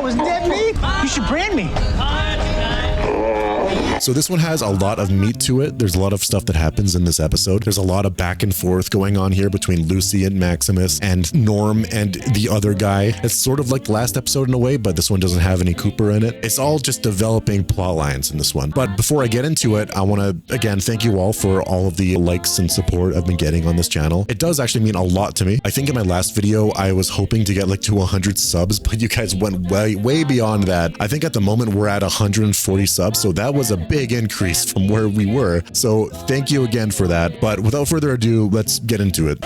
wasn't that me? You should brand me. So this one has a lot of meat to it. There's a lot of stuff that happens in this episode. There's a lot of back and forth going on here between Lucy and Maximus and Norm and the other guy. It's sort of like the last episode in a way, but this one doesn't have any Cooper in it. It's all just developing plot lines in this one. But before I get into it, I want to, again, thank you all for all of the likes and support I've been getting on this channel. It does actually mean a lot to me. I think in my last video, I was hoping to get like to 100 subs, but you guys went way beyond that. I think at the moment we're at 140 subs, so that was a big increase from where we were. So thank you again for that. But without further ado, let's get into it.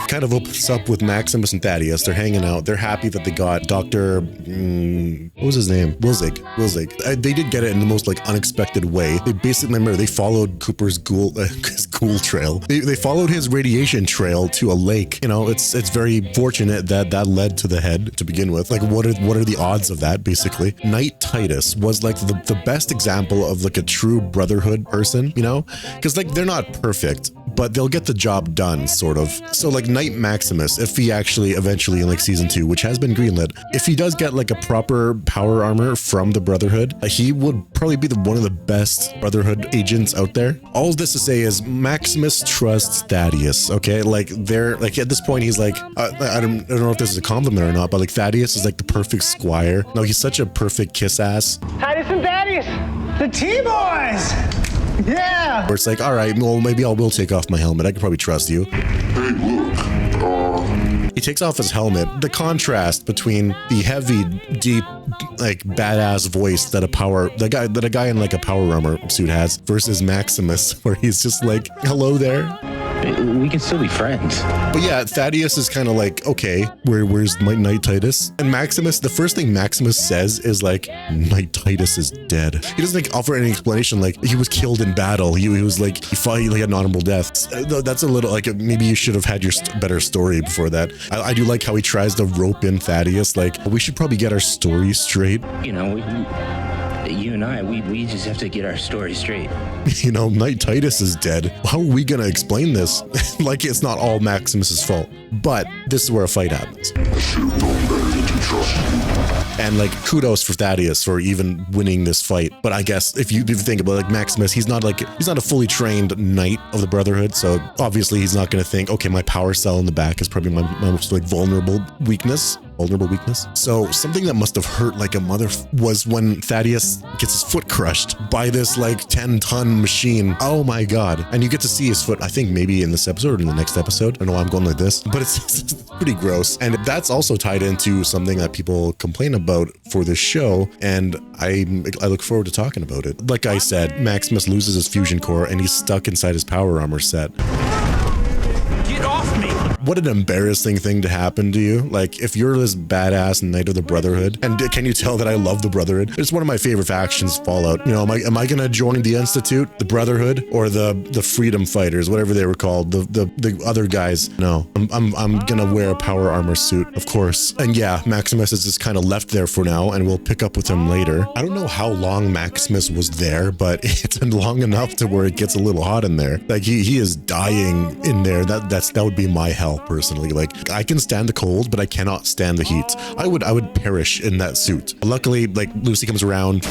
Kind of opens up with Maximus and Thaddius. They're hanging out. They're happy that they got Dr. What was his name? Wilzig. They did get it in the most like unexpected way. They basically, remember, they followed Cooper's his ghoul trail. They followed his radiation trail to a lake. You know, it's very fortunate that that led to the head to begin with. Like, what are the odds of that, basically? Knight Titus was like the best example of like a true brotherhood person, you know? Because like, they're not perfect, but they'll get the job done, sort of. So like Knight Maximus, if he actually eventually in like season 2, which has been greenlit, if he does get like a proper power armor from the Brotherhood, he would probably be one of the best Brotherhood agents out there. All this to say is Maximus trusts Thaddius, okay? Like they're like at this point he's like, I don't know if this is a compliment or not, but like Thaddius is like the perfect squire. No, he's such a perfect kiss ass. Titus and Thaddius, the T-Boys. Yeah. Where it's like, all right, well, maybe I will take off my helmet. I can probably trust you. Hey, look. He takes off his helmet. The contrast between the heavy, deep, like badass voice that a guy in like a power armor suit has versus Maximus, where he's just like, hello there. We can still be friends. But yeah, Thaddius is kind of like, okay, where's my Knight Titus? And Maximus, the first thing Maximus says is like, Knight Titus is dead. He doesn't like offer any explanation, like he was killed in battle. He was like, he had an honorable death. That's a little like, maybe you should have had your better story before that. I do like how he tries to rope in Thaddius, like, we should probably get our story straight. You know, you and I, we just have to get our story straight. You know, Knight Titus is dead. How are we gonna explain this? Like, it's not all Maximus's fault. But this is where a fight happens. I should have known better than to trust you. And like, kudos for Thaddius for even winning this fight. But I guess if you think about it, like Maximus, he's not a fully trained knight of the Brotherhood. So obviously he's not going to think, okay, my power cell in the back is probably my most like vulnerable weakness. So something that must have hurt like a mother was when Thaddius gets his foot crushed by this like 10-ton machine. Oh my God. And you get to see his foot, I think maybe in this episode or in the next episode. I don't know why I'm going like this, but it's pretty gross. And that's also tied into something that people complain about for this show. And I look forward to talking about it. Like I said, Maximus loses his fusion core and he's stuck inside his power armor set. Get off me. What an embarrassing thing to happen to you. Like, if you're this badass Knight of the Brotherhood, and can you tell that I love the Brotherhood? It's one of my favorite factions, Fallout. You know, am I gonna join the Institute, the Brotherhood, or the Freedom Fighters, whatever they were called, the other guys? No, I'm gonna wear a power armor suit, of course. And yeah, Maximus is just kind of left there for now, and we'll pick up with him later. I don't know how long Maximus was there, but it's long enough to where it gets a little hot in there. Like he is dying in there. That would be my hell personally. Like, I can stand the cold, but I cannot stand the heat. I would perish in that suit. Luckily, like, Lucy comes around,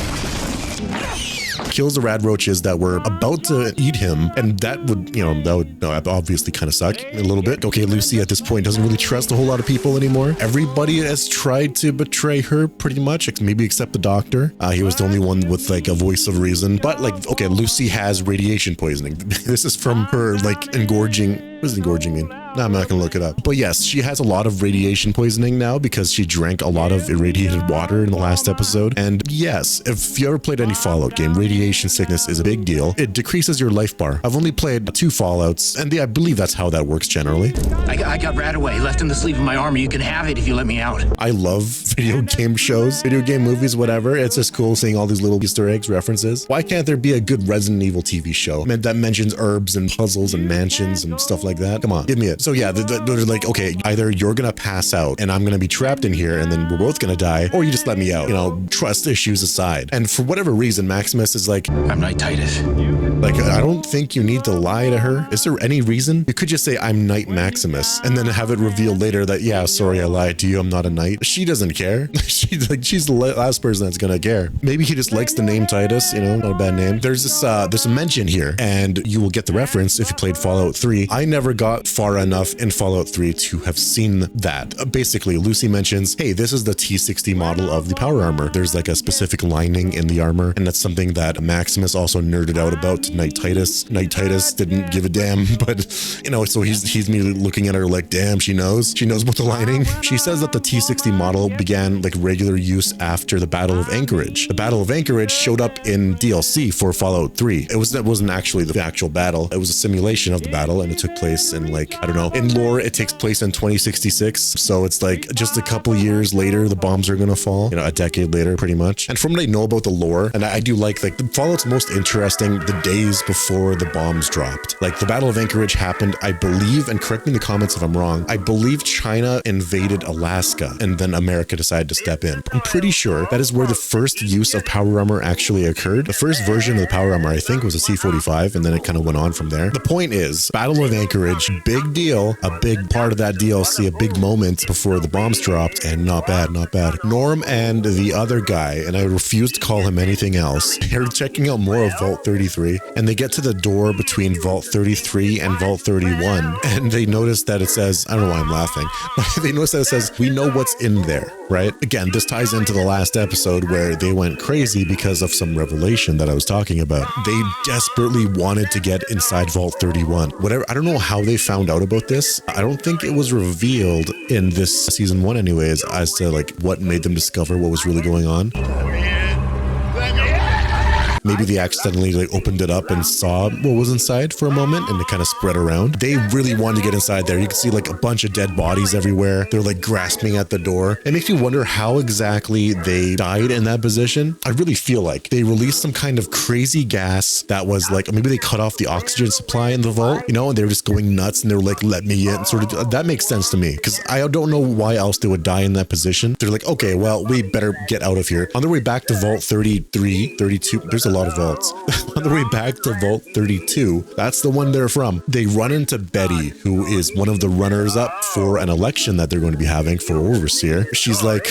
kills the rad roaches that were about to eat him, and that would obviously kind of suck a little bit. Okay, Lucy at this point doesn't really trust a whole lot of people anymore. Everybody has tried to betray her pretty much, maybe except the doctor. He was the only one with like a voice of reason. But like, okay, Lucy has radiation poisoning. This is from her like engorging. What does engorging mean? No, I'm not gonna look it up. But yes, she has a lot of radiation poisoning now because she drank a lot of irradiated water in the last episode. And yes, if you ever played any Fallout game, radiation sickness is a big deal. It decreases your life bar. I've only played 2 Fallouts, and I believe that's how that works generally. I got Radaway left in the sleeve of my armor. You can have it if you let me out. I love video game shows, video game movies, whatever. It's just cool seeing all these little Easter eggs, references. Why can't there be a good Resident Evil TV show that mentions herbs and puzzles and mansions and stuff like that. Come on, give me it. So yeah, they're like, okay, either you're gonna pass out and I'm gonna be trapped in here and then we're both gonna die, or you just let me out. You know, trust issues aside. And for whatever reason, Maximus is like, I'm Knight Titus. Like, I don't think you need to lie to her. Is there any reason? You could just say, I'm Knight Maximus, and then have it revealed later that, yeah, sorry, I lied to you. I'm not a knight. She doesn't care. She's the last person that's gonna care. Maybe he just likes the name Titus, you know, not a bad name. There's a mention here, and you will get the reference if you played Fallout 3. I never got far enough in Fallout 3 to have seen that. Basically, Lucy mentions, hey, this is the T60 model of the power armor. There's like a specific lining in the armor, and that's something that Maximus also nerded out about to Knight Titus. Knight Titus didn't give a damn, but you know, so he's immediately looking at her like, damn, she knows about the lining. She says that the T60 model began like regular use after the Battle of Anchorage. The Battle of Anchorage showed up in DLC for Fallout 3. It wasn't actually the actual battle. It was a simulation of the battle, and it took place in like, I don't know, in lore it takes place in 2066, so it's like just a couple years later the bombs are gonna fall, you know, a decade later pretty much. And from what I know about the lore, and I do like the Fallout's most interesting the days before the bombs dropped. Like the Battle of Anchorage happened, I believe, and correct me in the comments if I'm wrong, I believe China invaded Alaska and then America decided to step in. I'm pretty sure that is where the first use of power armor actually occurred. The first version of the power armor, I think, was a C-45, and then it kind of went on from there. The point is, Battle of Anchorage, big deal, a big part of that DLC, a big moment before the bombs dropped, and not bad. Norm and the other guy, and I refuse to call him anything else, they're checking out more of Vault 33, and they get to the door between Vault 33 and Vault 31, and they notice that it says, I don't know why I'm laughing, but they notice that it says, we know what's in there, right? Again, this ties into the last episode where they went crazy because of some revelation that I was talking about. They desperately wanted to get inside Vault 31. Whatever, I don't know how they found out about this. I don't think it was revealed in this season 1 anyways, as to like what made them discover what was really going on. Maybe they accidentally like opened it up and saw what was inside for a moment, and it kind of spread around. They really wanted to get inside there. You can see like a bunch of dead bodies everywhere. They're like grasping at the door. It makes you wonder how exactly they died in that position. I really feel like they released some kind of crazy gas that was like, maybe they cut off the oxygen supply in the vault, you know, and they were just going nuts, and they were like, let me in, sort of. That makes sense to me, because I don't know why else they would die in that position. They're like, okay, well, we better get out of here. On their way back to Vault 33, 32, there's a lot of vaults. On the way back to Vault 32, that's the one they're from, they run into Betty, who is one of the runners up for an election that they're going to be having for Overseer. She's like,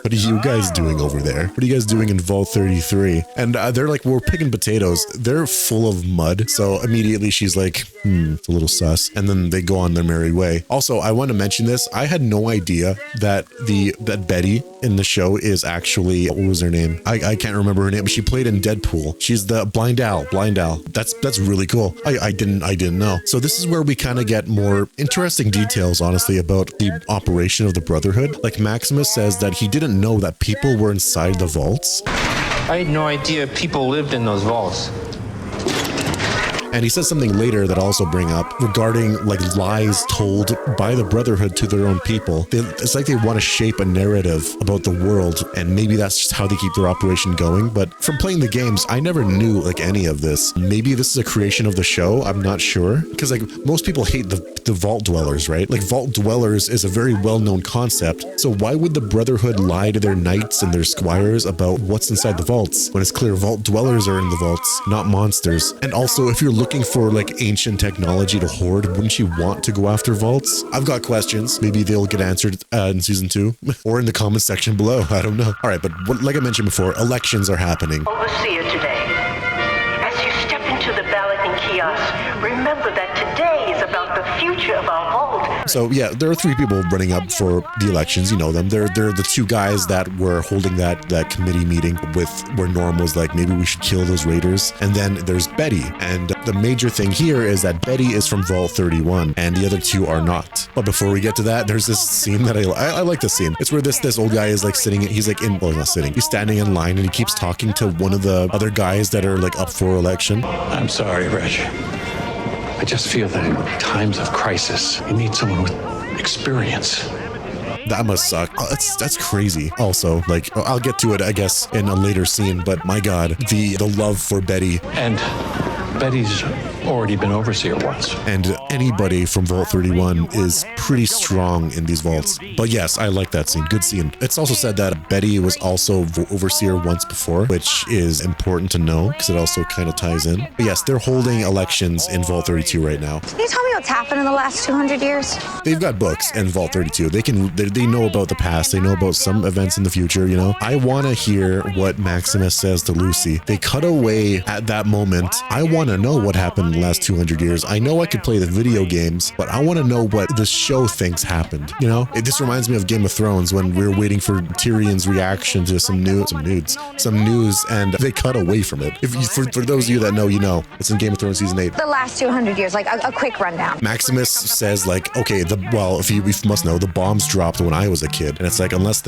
what are you guys doing over there? What are you guys doing in Vault 33? And they're like, we're picking potatoes. They're full of mud. So immediately she's like, it's a little sus. And then they go on their merry way. Also, I want to mention this. I had no idea that that Betty in the show is actually, what was her name? I can't remember her name, but she played in Deadpool. She's the Blind Owl. That's really cool. I didn't know. So this is where we kind of get more interesting details, honestly, about the operation of the Brotherhood. Like Maximus says that he didn't know that people were inside the vaults. I had no idea people lived in those vaults. And he says something later that I also bring up regarding like lies told by the Brotherhood to their own people. It's like they want to shape a narrative about the world, and maybe that's just how they keep their operation going. But from playing the games, I never knew like any of this. Maybe this is a creation of the show. I'm not sure, because like most people hate the Vault Dwellers, right? Like Vault Dwellers is a very well-known concept. So why would the Brotherhood lie to their knights and their squires about what's inside the vaults when it's clear Vault Dwellers are in the vaults, not monsters? And also, if you're looking for like ancient technology to hoard, wouldn't you want to go after vaults? I've got questions. Maybe they'll get answered in season 2 or in the comment section below. I don't know. All right, but like I mentioned before, elections are happening. Overseer today. As you step into the balloting kiosk, remember that today is about the future of our vault. So yeah, there are 3 people running up for the elections. You know them. They're the 2 guys that were holding that committee meeting with where Norm was like, maybe we should kill those raiders. And then there's Betty. And the major thing here is that Betty is from Vault 31 and the other 2 are not. But before we get to that, there's this scene that I like this scene. It's where this old guy is like sitting, he's like in, well, he's not sitting, he's standing in line, and he keeps talking to one of the other guys that are like up for election. I'm sorry, Reg. I just feel that in times of crisis, you need someone with experience. That must suck. Oh, that's crazy. Also, like, I'll get to it, I guess, in a later scene, but my God, the love for Betty. And Betty's already been overseer once. And anybody from Vault 31 is pretty strong in these vaults. But yes, I like that scene. Good scene. It's also said that Betty was also overseer once before, which is important to know because it also kind of ties in. But yes, they're holding elections in Vault 32 right now. Can you tell me what's happened in the last 200 years? They've got books in Vault 32. They know about the past. They know about some events in the future, you know. I want to hear what Maximus says to Lucy. They cut away at that moment. I want to know what happened in the last 200 years. I know I could play the video games, but I want to know what the show thinks happened. You know, this reminds me of Game of Thrones when we were waiting for Tyrion's reaction to some news, and they cut away from it. For those of you that know, you know, it's in Game of Thrones season 8. The last 200 years, like a quick rundown. Maximus says like, okay, if you must know, the bombs dropped when I was a kid, and it's like unless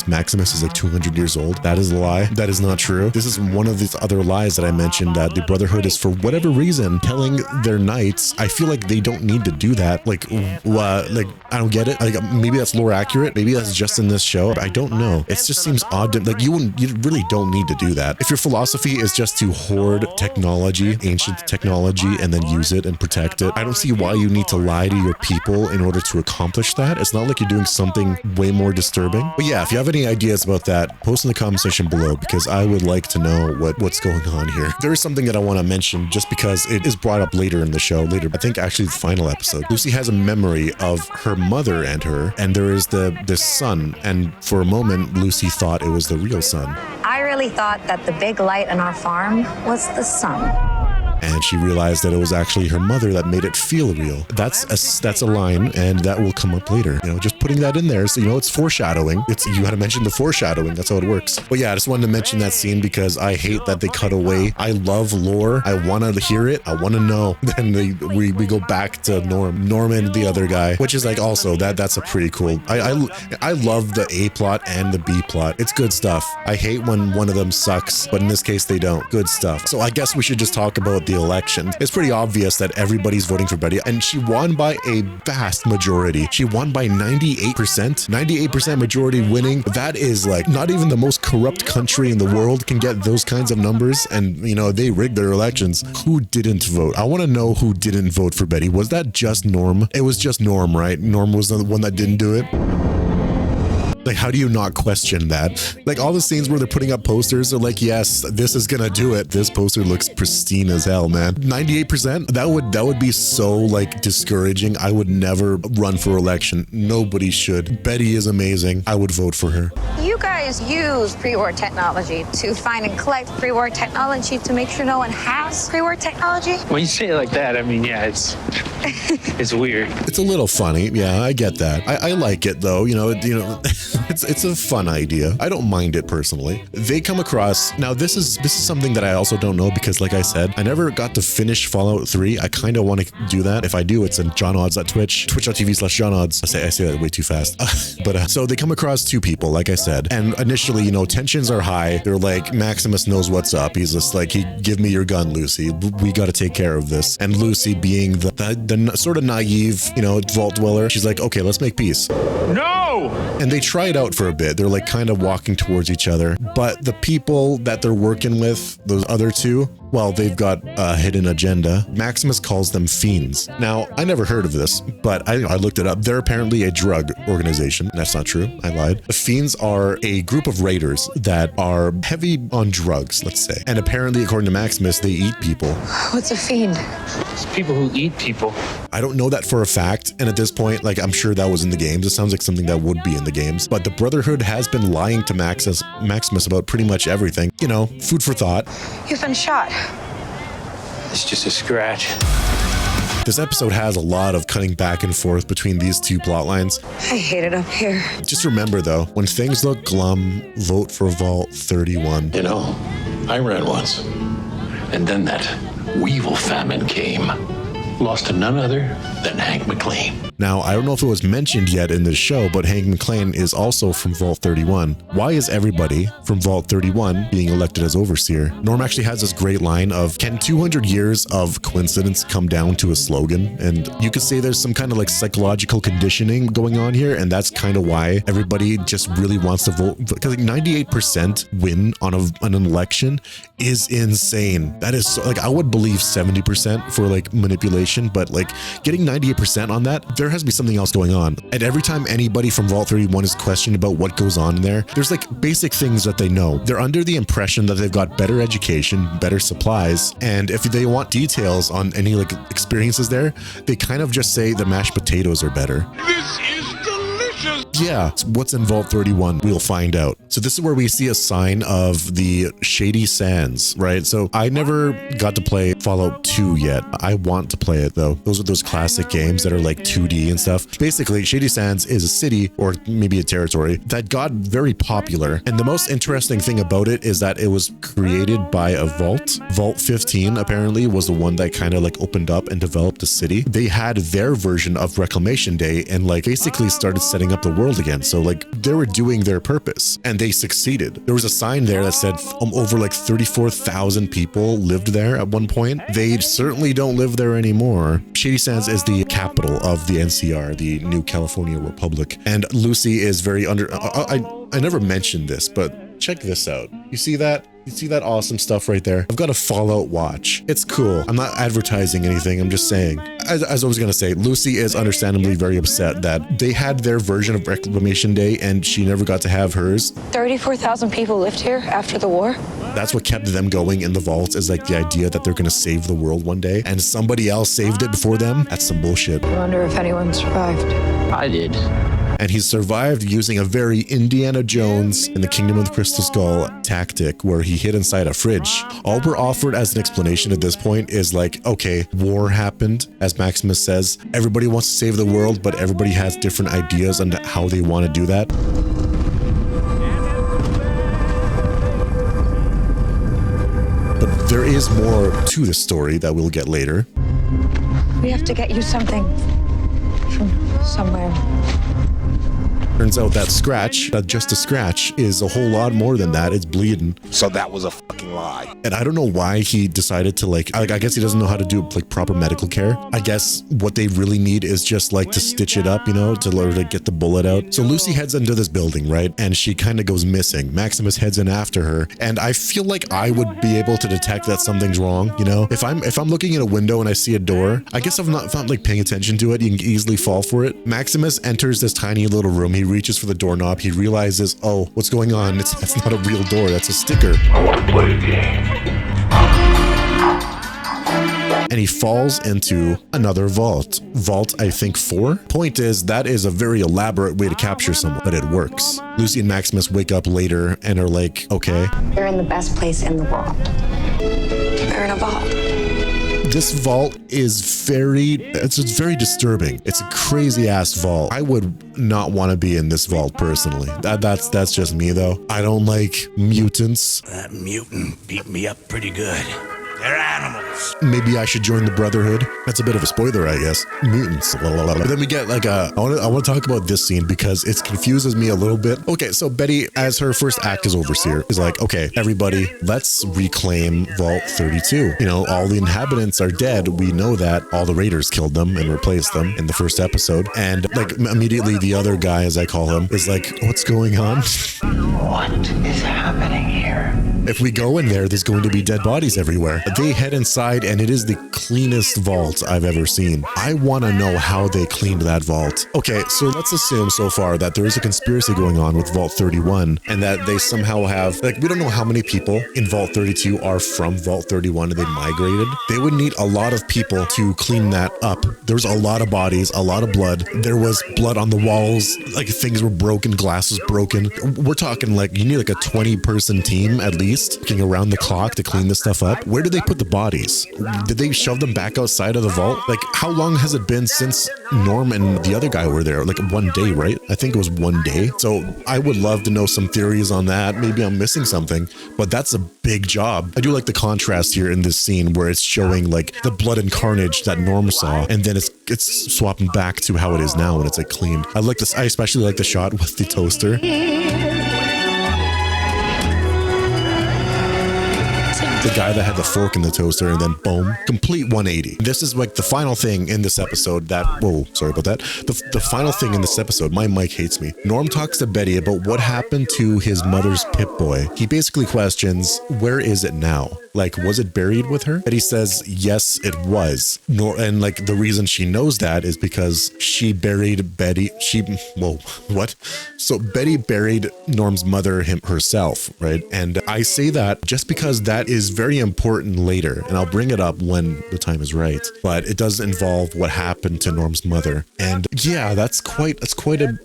Maximus is like 200 years old, that is a lie. That is not true. This is one of these other lies that I mentioned, that the Brotherhood is for whatever reason telling their knights. I feel like they don't need to do that. Like I don't get it. Like maybe that's lore accurate. Maybe that's just in this show. I don't know. It just seems odd. You really don't need to do that. If your philosophy is just to hoard technology, ancient technology, and then use it and protect it, I don't see why you need to lie to your people in order to accomplish that. It's not like you're doing something way more disturbing. But yeah, if you have any ideas about that, post in the comment section below, because I would like to know what's going on here. There is something that I want to mention just because it is brought up later in the show. I think actually the final episode. Lucy has a memory of her mother and her, and there is this son, and for a moment Lucy thought it was the real son. I really thought that the big light on our farm was the sun. And she realized that it was actually her mother that made it feel real. That's a line, and that will come up later. You know, just putting that in there, so you know it's foreshadowing. You had to mention the foreshadowing. That's how it works. But yeah, I just wanted to mention that scene because I hate that they cut away. I love lore. I want to hear it. I want to know. Then we go back to Norman, the other guy, which is like also that's a pretty cool. I love the A plot and the B plot. It's good stuff. I hate when one of them sucks, but in this case they don't. Good stuff. So I guess we should just talk about the election. It's pretty obvious that everybody's voting for Betty, and she won by a vast majority. She won by 98% majority winning. That is like not even the most corrupt country in the world can get those kinds of numbers, and you know they rigged their elections. Who didn't vote? I want to know who didn't vote for Betty. Was that just Norm? It was just Norm, right? Norm was the one that didn't do it. Like, how do you not question that? Like, all the scenes where they're putting up posters are like, yes, this is gonna do it. This poster looks pristine as hell, man. 98%? That would be so, like, discouraging. I would never run for election. Nobody should. Betty is amazing. I would vote for her. You guys use pre-war technology to find and collect pre-war technology to make sure no one has pre-war technology? When you say it like that, I mean, yeah, it's weird. It's a little funny. Yeah, I get that. I like it, though. You know, it's a fun idea. I don't mind it personally. They come across, now this is something that I also don't know because like I said, I never got to finish Fallout 3. I kind of want to do that. If I do, it's in John Odds at Twitch, twitch.tv/John Odds. I say that way too fast. But so they come across two people, like I said, and initially, you know, tensions are high. They're like, Maximus knows what's up. He's just like, give me your gun, Lucy. We got to take care of this. And Lucy, being the sort of naive, you know, vault dweller, she's like, okay, let's make peace. No! And they try it out for a bit. They're like kind of walking towards each other. But the people that they're working with, those other two, well, they've got a hidden agenda. Maximus calls them fiends. Now, I never heard of this, but I looked it up. They're apparently a drug organization. That's not true. I lied. The fiends are a group of raiders that are heavy on drugs, let's say. And apparently, according to Maximus, they eat people. What's a fiend? It's people who eat people. I don't know that for a fact. And at this point, like, I'm sure that was in the games. It sounds like something that would be in the games. But the Brotherhood has been lying to Maximus about pretty much everything. You know, food for thought. You've been shot. It's just a scratch. This episode has a lot of cutting back and forth between these two plot lines. I hate it up here. Just remember though, when things look glum, vote for Vault 31. You know, I ran once. And then that weevil famine came. Lost to none other than Hank McLean. Now, I don't know if it was mentioned yet in this show, but Hank McClane is also from Vault 31. Why is everybody from Vault 31 being elected as overseer? Norm actually has this great line of, can 200 years of coincidence come down to a slogan? And you could say there's some kind of like psychological conditioning going on here, and that's kind of why everybody just really wants to vote, because like 98% win on an election is insane. That is so, like, I would believe 70% for like manipulation, but like getting 98% on that, there has to be something else going on. And every time anybody from Vault 31 is questioned about what goes on in there, there's like basic things that they know. They're under the impression that they've got better education, better supplies, and if they want details on any like experiences there, they kind of just say the mashed potatoes are better. This is delicious! Yeah, what's in Vault 31? We'll find out. So this is where we see a sign of the Shady Sands, right? So I never got to play Fallout 2 yet. I want to play it though. Those are those classic games that are like 2D and stuff. Basically, Shady Sands is a city, or maybe a territory, that got very popular. And the most interesting thing about it is that it was created by a vault. Vault 15 apparently was the one that kind of like opened up and developed a city. They had their version of Reclamation Day and like basically started setting up the world again. So like they were doing their purpose and they succeeded. There was a sign there that said over like 34,000 people lived there at one point. They certainly don't live there anymore. Shady Sands is the capital of the NCR, the New California Republic. And Lucy is very I never mentioned this, but check this out. You see that? You see that awesome stuff right there? I've got a Fallout watch. It's cool. I'm not advertising anything. I'm just saying. As I was going to say, Lucy is understandably very upset that they had their version of Reclamation Day and she never got to have hers. 34,000 people lived here after the war. That's what kept them going in the vaults, is like the idea that they're going to save the world one day and somebody else saved it before them. That's some bullshit. I wonder if anyone survived. I did. And he survived using a very Indiana Jones in the Kingdom of the Crystal Skull tactic where he hid inside a fridge. All we're offered as an explanation at this point is like, okay, war happened, as Maximus says. Everybody wants to save the world, but everybody has different ideas on how they want to do that. But there is more to the story that we'll get later. We have to get you something from somewhere. Turns out that scratch, just a scratch, is a whole lot more than that. It's bleeding. So that was a fucking lie. And I don't know why he decided to like I guess he doesn't know how to do like proper medical care. I guess what they really need is just like to stitch it up, you know, to learn to get the bullet out. So Lucy heads into this building, right? And she kind of goes missing. Maximus heads in after her. And I feel like I would be able to detect that something's wrong, you know? If I'm looking in a window and I see a door, I guess if I'm not like paying attention to it, you can easily fall for it. Maximus enters this tiny little room. He reaches for the doorknob. He realizes, oh, what's going on? That's not a real door. That's a sticker. I want to play a game. And he falls into another vault. Vault, I think 4. Point is, that is a very elaborate way to capture someone, but it works. Lucy and Maximus wake up later and are like, okay. You're in the best place in the world. You're in a vault. This vault is very disturbing. It's a crazy ass vault. I would not want to be in this vault personally. That's just me though. I don't like mutants. That mutant beat me up pretty good. They're animals. Maybe I should join the Brotherhood. That's a bit of a spoiler, I guess. Mutants. But then we get like I want to talk about this scene because it confuses me a little bit. Okay, so Betty, as her first act as overseer, is like, okay, everybody, let's reclaim Vault 32. You know, all the inhabitants are dead. We know that. All the raiders killed them and replaced them in the first episode. And like immediately the other guy, as I call him, is like, what's going on? What is happening here? If we go in there, there's going to be dead bodies everywhere. They head inside and it is the cleanest vault I've ever seen. I want to know how they cleaned that vault. Okay, so let's assume so far that there is a conspiracy going on with Vault 31 and that they somehow have, like, we don't know how many people in Vault 32 are from Vault 31 and they migrated. They would need a lot of people to clean that up. There was a lot of bodies, a lot of blood. There was blood on the walls, like things were broken, glass was broken. We're talking like you need like a 20-person team at least working around the clock to clean this stuff up. Where do they put the bodies? Did they shove them back outside of the vault? Like, how long has it been since Norm and the other guy were there? Like 1 day, right? I think it was 1 day. So I would love to know some theories on that. Maybe I'm missing something, but that's a big job. I do like the contrast here in this scene where it's showing like the blood and carnage that Norm saw, and then it's swapping back to how it is now when it's like clean. I like this. I especially like the shot with the toaster. The guy that had the fork in the toaster, and then boom, complete 180. This is like the final thing in this episode that, whoa, sorry about that. The final thing in this episode, my mic hates me. Norm talks to Betty about what happened to his mother's Pip-Boy. He basically questions, where is it now? Like, was it buried with her? Betty says, yes, it was. And like the reason she knows that is because she buried Betty. Whoa, what? So Betty buried Norm's mother herself, right? And I say that just because that is very important later, and I'll bring it up when the time is right. But it does involve what happened to Norm's mother, and yeah, that's quite a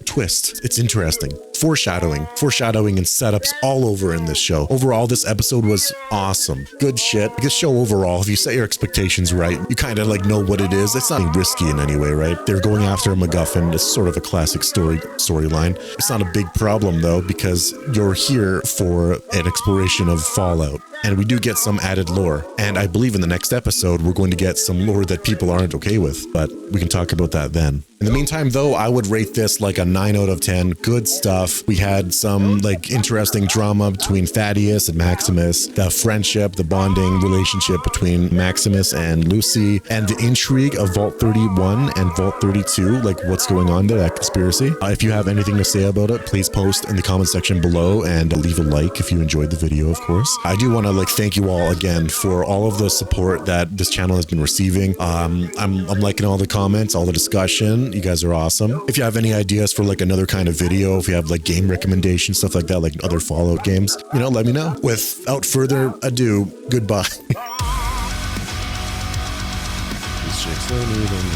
twist. It's interesting. Foreshadowing and setups all over in this show. Overall, this episode was awesome. Good shit. Good show overall. If you set your expectations right, you kind of like know what it is. It's not risky in any way, right? They're going after a MacGuffin. It's sort of a classic storyline. It's not a big problem though, because you're here for an exploration of Fallout. And we do get some added lore. And I believe in the next episode, we're going to get some lore that people aren't okay with, but we can talk about that then. In the meantime, though, I would rate this like a 9 out of 10. Good stuff. We had some like interesting drama between Thaddius and Maximus, the friendship, the bonding relationship between Maximus and Lucy, and the intrigue of Vault 31 and Vault 32, like what's going on there, that conspiracy. If you have anything to say about it, please post in the comment section below and leave a like if you enjoyed the video, of course. I do want to like thank you all again for all of the support that this channel has been receiving. I'm liking all the comments, all the discussion. You guys are awesome. If you have any ideas for like another kind of video, if you have like game recommendations, stuff like that, like other Fallout games, you know, let me know. Without further ado, goodbye. These chicks are moving.